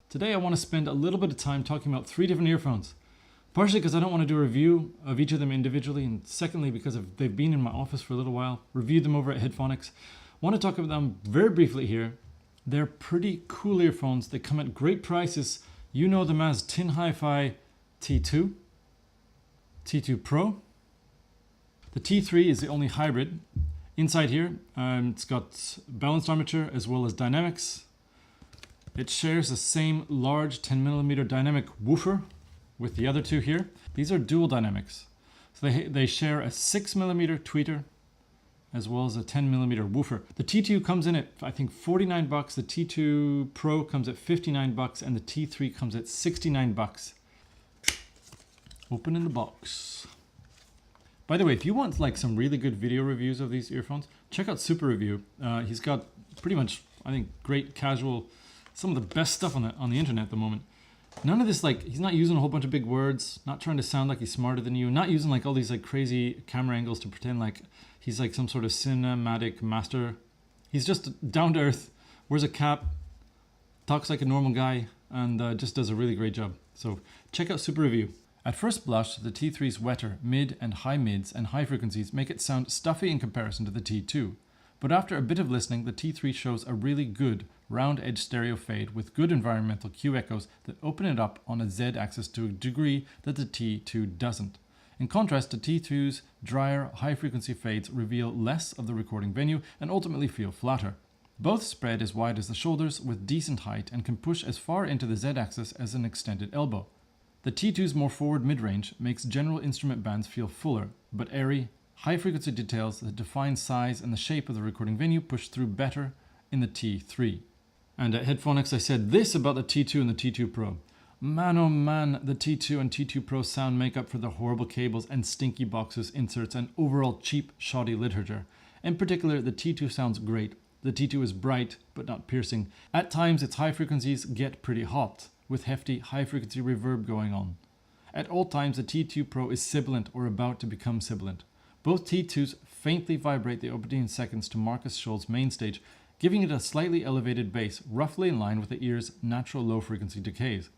Today I want to spend a little bit of time talking about 3 different earphones. Partially because I don't want to do a review of each of them individually, and secondly because they've been in my office for a little while, reviewed them over at Headphonics. I want to talk about them very briefly here. They're pretty cool earphones. They come at great prices. You know them as HiFi T2, T2 Pro. The T3 is the only hybrid. Inside here, it's got balanced armature as well as dynamics. It shares the same large 10mm dynamic woofer with the other two here. These are dual dynamics. So they share a 6mm tweeter as well as a 10mm woofer. The T2 comes in at, I think, $49. The T2 Pro comes at $59 and the T3 comes at $69. Open in the box. By the way, if you want like some really good video reviews of these earphones, check out Super Review. He's got pretty much, I think, great casual, some of the best stuff on the internet at the moment. None of this, like, he's not using a whole bunch of big words, not trying to sound like he's smarter than you, not using like all these like crazy camera angles to pretend like he's like some sort of cinematic master. He's just down to earth, wears a cap, talks like a normal guy, and just does a really great job. So check out Super Review. At first blush, the T3's wetter, mid and high mids and high frequencies make it sound stuffy in comparison to the T2. But after a bit of listening, the T3 shows a really good round edge stereo fade with good environmental Q echoes that open it up on a Z axis to a degree that the T2 doesn't. In contrast, the T2's drier, high frequency fades reveal less of the recording venue and ultimately feel flatter. Both spread as wide as the shoulders with decent height and can push as far into the Z axis as an extended elbow. The T2's more forward mid-range makes general instrument bands feel fuller, but airy, high-frequency details that define size and the shape of the recording venue push through better in the T3. And at Headphonics I said this about the T2 and the T2 Pro. Man oh man, the T2 and T2 Pro sound make up for the horrible cables and stinky boxes, inserts, and overall cheap, shoddy literature. In particular, the T2 sounds great. The T2 is bright, but not piercing. At times, its high frequencies get pretty hot, with hefty high-frequency reverb going on. At all times, the T2 Pro is sibilant or about to become sibilant. Both T2s faintly vibrate the opening seconds to Marcus Scholl's main stage, giving it a slightly elevated bass, roughly in line with the ear's natural low-frequency decays.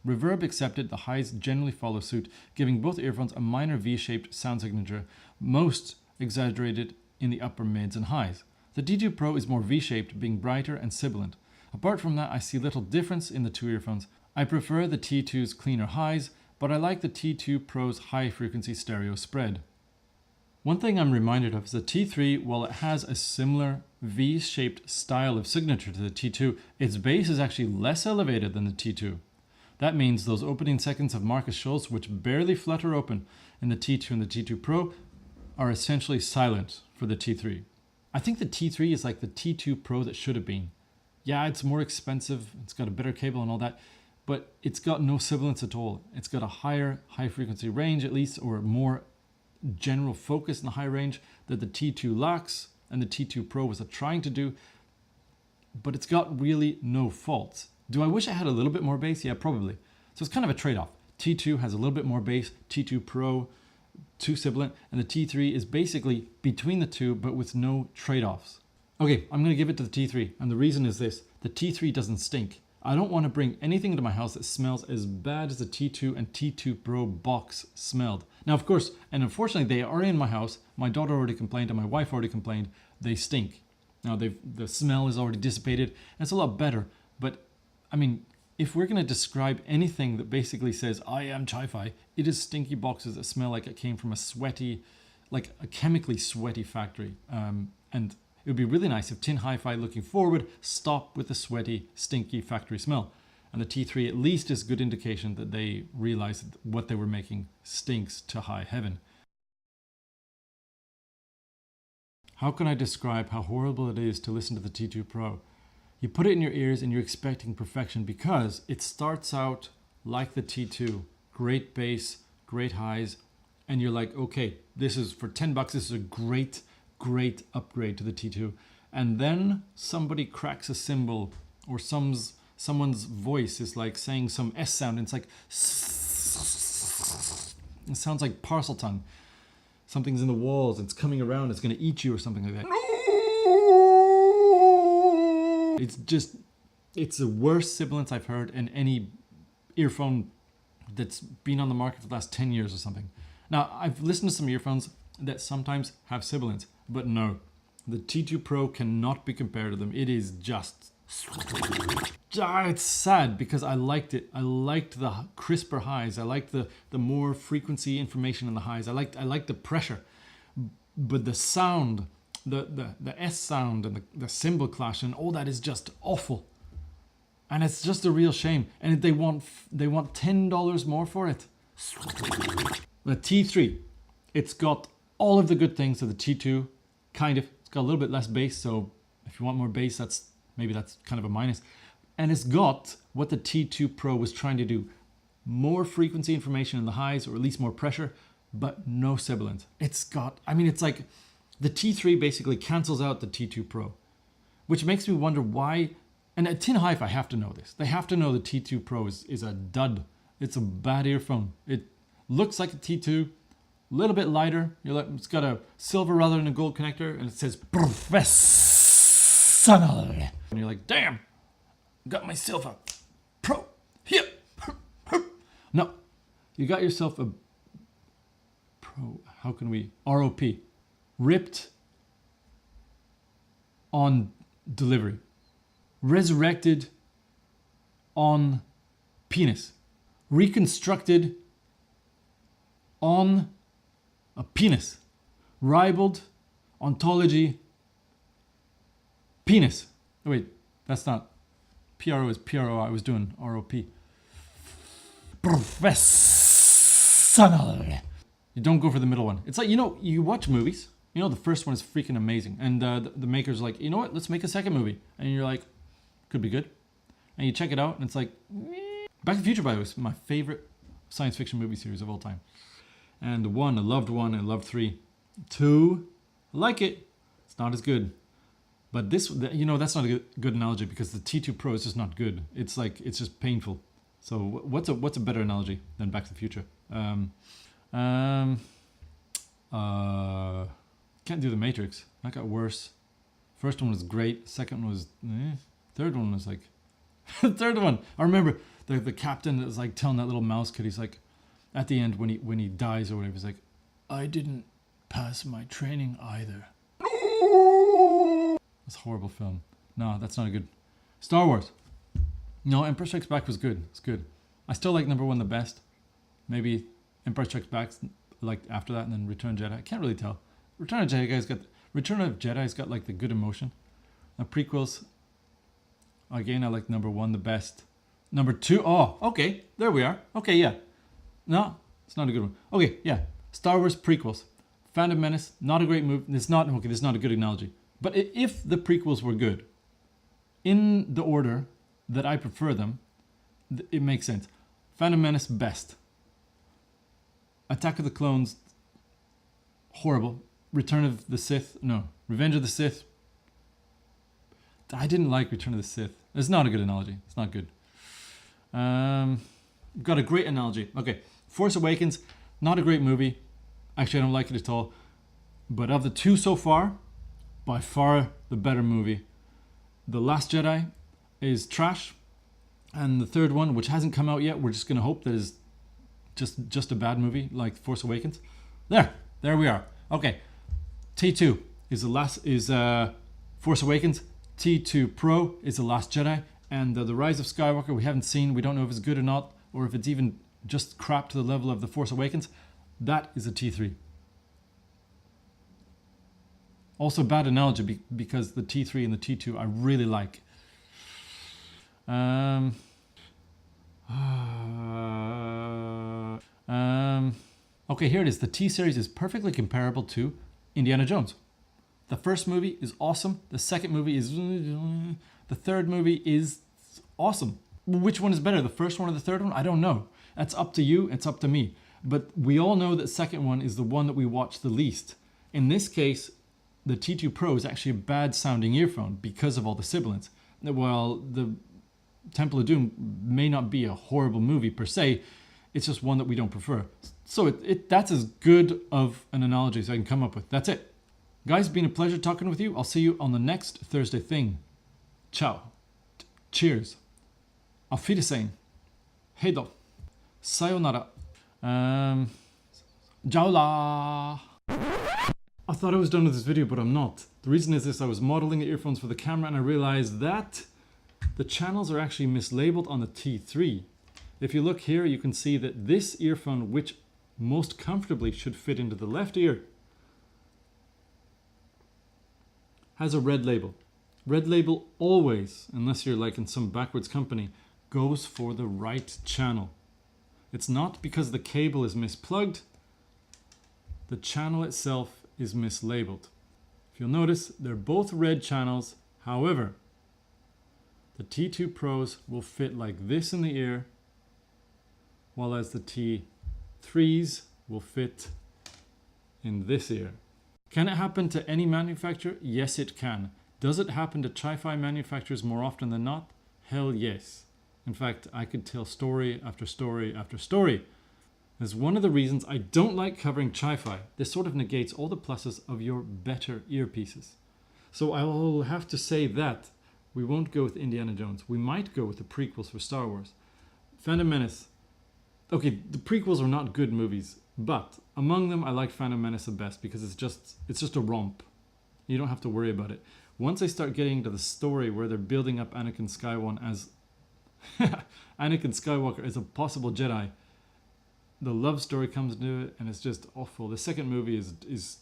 Reverb accepted, the highs generally follow suit, giving both earphones a minor V-shaped sound signature, most exaggerated in the upper mids and highs. The T2 Pro is more V-shaped, being brighter and sibilant. Apart from that, I see little difference in the two earphones. I prefer the T2's cleaner highs, but I like the T2 Pro's high-frequency stereo spread. One thing I'm reminded of is the T3, while it has a similar V-shaped style of signature to the T2, its bass is actually less elevated than the T2. That means those opening seconds of Marcus Scholl's, which barely flutter open in the T2 and the T2 Pro, are essentially silent for the T3. I think the T3 is like the T2 Pro that should have been. Yeah, it's more expensive, it's got a better cable and all that, but it's got no sibilance at all. It's got a higher high frequency range at least, or more general focus in the high range that the T2 lacks and the T2 Pro was trying to do, but it's got really no faults. Do I wish I had a little bit more bass? Yeah, probably. So it's kind of a trade-off. T2 has a little bit more bass, T2 Pro, too sibilant, and the T3 is basically between the two, but with no trade-offs. Okay, I'm going to give it to the T3, and the reason is this. The T3 doesn't stink. I don't want to bring anything into my house that smells as bad as the T2 and T2 Pro box smelled. Now, of course, and unfortunately, they are in my house. My daughter already complained, and my wife already complained. They stink. Now, the smell is already dissipated, and it's a lot better. But, I mean, if we're going to describe anything that basically says, I am HiFi, it is stinky boxes that smell like it came from a sweaty, like a chemically sweaty factory. And it would be really nice if Tin Hi-Fi, looking forward, stopped with the sweaty, stinky factory smell. And the T3 at least is good indication that they realized that what they were making stinks to high heaven. How can I describe how horrible it is to listen to the T2 Pro? You put it in your ears and you're expecting perfection because it starts out like the T2. Great bass, great highs, and you're like, okay, this is for $10, this is a great upgrade to the T2. And then somebody cracks a cymbal, or someone's voice is like saying some S sound, and it's like, it sounds like parcel tongue. Something's in the walls, it's coming around, it's gonna eat you or something like that. It's just It's the worst sibilance I've heard in any earphone that's been on the market for the last 10 years or something. Now, I've listened to some earphones that sometimes have sibilance, but no. The T2 Pro cannot be compared to them. It is just... It's sad because I liked it. I liked the crisper highs. I liked the more frequency information in the highs. I liked the pressure. But the sound, the S sound and the cymbal clash and all that is just awful. And it's just a real shame. And they want $10 more for it. The T3, it's got all of the good things of the T2, kind of. It's got a little bit less bass, so if you want more bass, that's kind of a minus. And it's got what the T2 Pro was trying to do. More frequency information in the highs, or at least more pressure, but no sibilance. It's like the T3 basically cancels out the T2 Pro, which makes me wonder why. And at Tin HiFi have to know this. They have to know the T2 Pro is a dud. It's a bad earphone. It looks like a T2, a little bit lighter. It's got a silver rather than a gold connector, and it says professional. And you're like, damn, got myself a Pro. Here. No, you got yourself a Pro. How can we? ROP. Ripped on delivery. Resurrected on penis. Reconstructed on a penis. Ribald, ontology, penis. Oh, wait, that's not. PRO is PRO. I was doing ROP. Professional. You don't go for the middle one. It's like, you watch movies. The first one is freaking amazing. And the maker's like, you know what? Let's make a second movie. And you're like, could be good. And you check it out and it's like, Back to the Future, by the way, is my favorite science fiction movie series of all time. And I loved 3. 2, I like it. It's not as good. But that's not a good analogy because the T2 Pro is just not good. It's just painful. So what's a better analogy than Back to the Future? Can't do The Matrix. That got worse. First one was great. Second one was third one was like the third one. I remember the captain that was like telling that little mouse kid, he's like, at the end when he dies or whatever, he's like, I didn't pass my training either. That's a horrible film. No, that's not a good. Star Wars. No, Empire Strikes Back was good. It's good. I still like number 1 the best. Maybe Empire Strikes Back like after that, and then Return of Jedi. I can't really tell. Return of Jedi's got like the good emotion. Now prequels. Again, I like number 1 the best. Number 2. Oh, okay. There we are. Okay, yeah. No, it's not a good one. Okay, yeah. Star Wars prequels. Phantom Menace, not a great movie. This is not a good analogy. But if the prequels were good, in the order that I prefer them, it makes sense. Phantom Menace, best. Attack of the Clones, horrible. Return of the Sith, no. Revenge of the Sith. I didn't like Return of the Sith. It's not a good analogy. It's not good. Got a great analogy. Okay, Force Awakens, not a great movie. Actually, I don't like it at all. But of the 2 so far, by far the better movie. The Last Jedi is trash. And the third one, which hasn't come out yet, we're just going to hope that is just a bad movie like Force Awakens. There we are. Okay, T2 is Force Awakens. T2 Pro is The Last Jedi. And the Rise of Skywalker we haven't seen. We don't know if it's good or not, or if it's even just crap to the level of The Force Awakens. That is a T3. Also bad analogy because the T3 and the T2 I really like. Okay, here it is. The T-Series is perfectly comparable to Indiana Jones. The first movie is awesome. The second movie is... The third movie is awesome. Which one is better, the first one or the third one? I don't know. That's up to you. It's up to me. But we all know that the second one is the one that we watch the least. In this case, the T2 Pro is actually a bad sounding earphone because of all the sibilance. While the Temple of Doom may not be a horrible movie per se, it's just one that we don't prefer. So that's as good of an analogy as I can come up with. That's it. Guys, it's been a pleasure talking with you. I'll see you on the next Thursday thing. Ciao. Cheers. Auf Wiedersehen. Hey do. Sayonara. Jaula. I thought I was done with this video, but I'm not. The reason is this: I was modeling the earphones for the camera and I realized that the channels are actually mislabeled on the T3. If you look here, you can see that this earphone, which most comfortably should fit into the left ear, has a red label. Red label always, unless you're like in some backwards company, goes for the right channel. It's not because the cable is misplugged. The channel itself is mislabeled. If you'll notice, they're both red channels. However, the T2 Pros will fit like this in the ear, while as the T3s will fit in this ear. Can it happen to any manufacturer? Yes, it can. Does it happen to HiFi manufacturers more often than not? Hell yes. In fact, I could tell story after story after story. As one of the reasons I don't like covering HiFi. This sort of negates all the pluses of your better earpieces. So I will have to say that we won't go with Indiana Jones. We might go with the prequels for Star Wars. Phantom Menace. Okay, the prequels are not good movies, but among them I like Phantom Menace the best because it's just a romp. You don't have to worry about it. Once I start getting into the story where they're building up Anakin Skywalker as Anakin Skywalker as a possible Jedi, the love story comes into it and it's just awful. The second movie is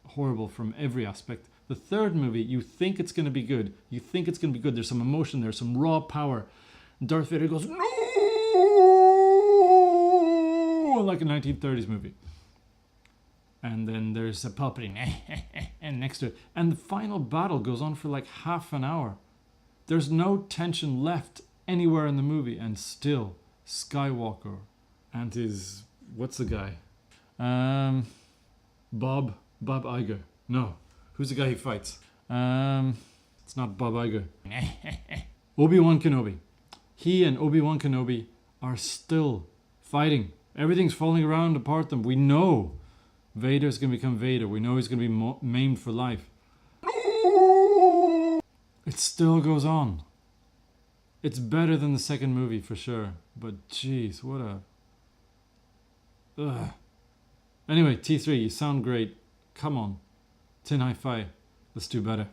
horrible from every aspect. The third movie, you think it's going to be good. You think it's going to be good. There's some emotion, there's some raw power. Darth Vader goes, no! Like a 1930s movie. And then there's a Palpatine and next to it. And the final battle goes on for like half an hour. There's no tension left anywhere in the movie, and still Skywalker and his, what's the guy? Bob Iger. No. Who's the guy he fights? It's not Bob Iger. Obi-Wan Kenobi. He and Obi-Wan Kenobi are still fighting. Everything's falling around apart them. We know Vader's going to become Vader. We know he's going to be maimed for life. It still goes on. It's better than the second movie for sure. But jeez, what a... Ugh. Anyway, T3, you sound great. Come on. Tin HiFi. Let's do better.